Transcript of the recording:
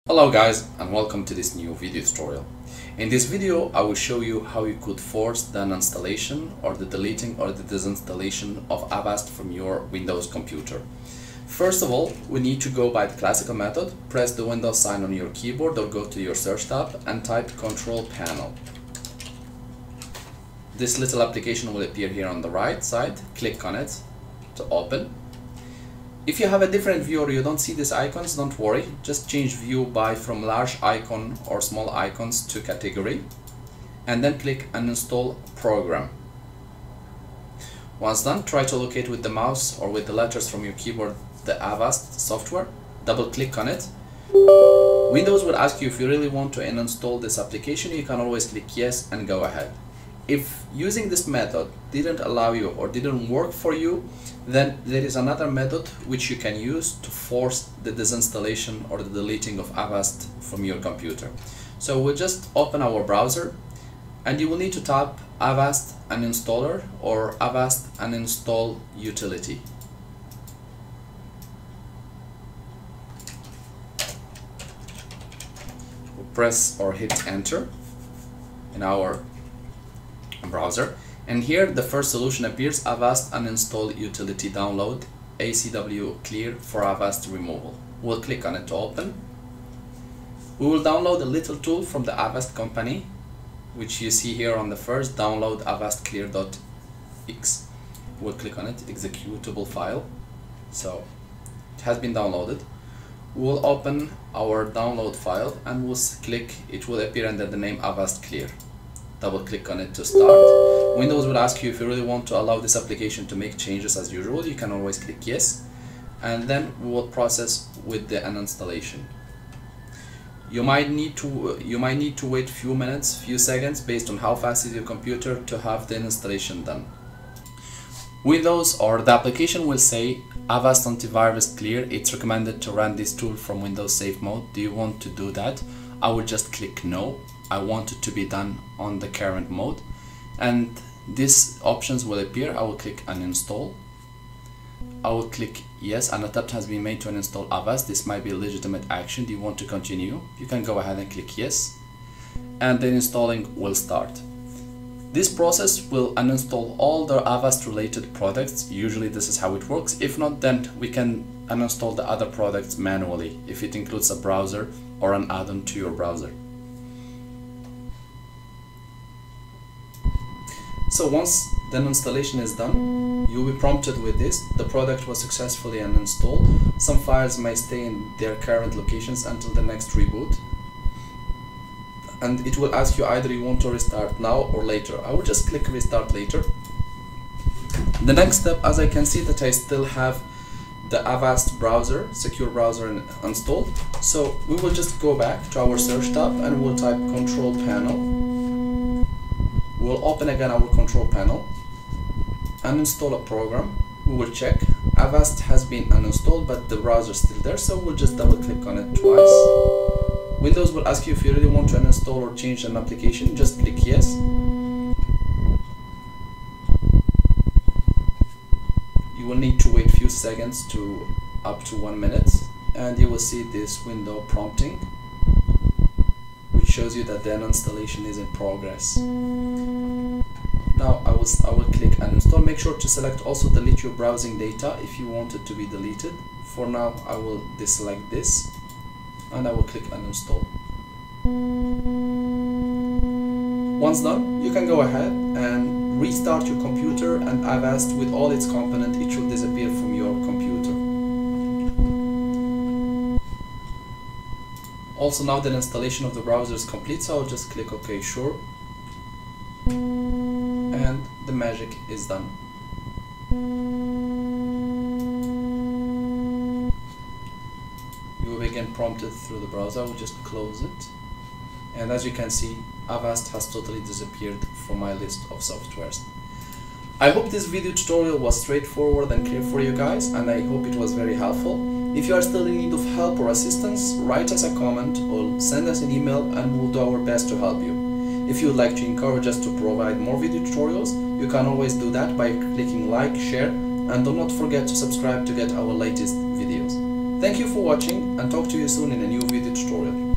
Hello guys, and welcome to this new video tutorial. In this video I will show you how you could force the uninstallation or the deleting or the disinstallation of Avast from your Windows computer. First of all, we need to go by the classical method. Press the Windows sign on your keyboard or go to your search tab and type Control Panel. This little application will appear here on the right side. Click on it to open. If you have a different view or you don't see these icons, don't worry. Just change view from large icon or small icons to category and then click Uninstall Program. Once done, try to locate with the mouse or with the letters from your keyboard the Avast software. Double click on it. Windows will ask you if you really want to uninstall this application. You can always click yes and go ahead. If using this method didn't allow you or didn't work for you, then there is another method which you can use to force the disinstallation or the deleting of Avast from your computer. So we'll just open our browser and you will need to type Avast uninstaller or Avast uninstall utility. We'll press or hit enter in our browser, and here the first solution appears: Avast uninstall utility download ACW clear for Avast removal. We'll click on it to open. We will download a little tool from the Avast company, which you see here on the first, download Avast clear.x. We'll click on it, executable file. So it has been downloaded. We'll open our download file and we'll click, it will appear under the name Avast clear. Double click on it to start. Windows will ask you if you really want to allow this application to make changes as usual. You can always click yes, and then we will process with the uninstallation. You might need to wait few minutes, few seconds, based on how fast is your computer to have the installation done. Windows or the application will say Avast antivirus clear. It's recommended to run this tool from Windows safe mode. Do you want to do that? I will just click no. I want it to be done on the current mode, and these options will appear. I will click uninstall. I will click yes, an attempt has been made to uninstall Avast. This might be a legitimate action. Do you want to continue? You can go ahead and click yes, and then installing will start. This process will uninstall all the Avast related products. Usually this is how it works. If not, then we can uninstall the other products manually if it includes a browser or an add-on to your browser. So once the installation is done, you will be prompted with this: the product was successfully uninstalled. Some files may stay in their current locations until the next reboot, and it will ask you either you want to restart now or later. I will just click restart later. The next step, as I can see that I still have the Avast browser, secure browser installed, so we will just go back to our search tab and we'll type Control Panel. We'll open again our Control Panel, uninstall a program. We will check Avast has been uninstalled, but the browser is still there, so we'll just double click on it twice. Windows will ask you if you really want to uninstall or change an application. Just click yes. You will need to wait a few seconds to up to 1 minute, and you will see this window prompting, which shows you that the uninstallation is in progress. Now I will click uninstall. Make sure to select also delete your browsing data if you want it to be deleted. For now I will deselect this and I will click uninstall. Once done, you can go ahead and restart your computer, and Avast with all its components, it should disappear from your computer. Also, now the installation of the browser is complete, so I'll just click OK, sure, and the magic is done. You will again prompted through the browser. I will just close it, and as you can see, Avast has totally disappeared from my list of softwares. I hope this video tutorial was straightforward and clear for you guys, and I hope it was very helpful. If you are still in need of help or assistance, write us a comment or send us an email and we'll do our best to help you. If you would like to encourage us to provide more video tutorials, you can always do that by clicking like, share, and do not forget to subscribe to get our latest videos. Thank you for watching and talk to you soon in a new video tutorial.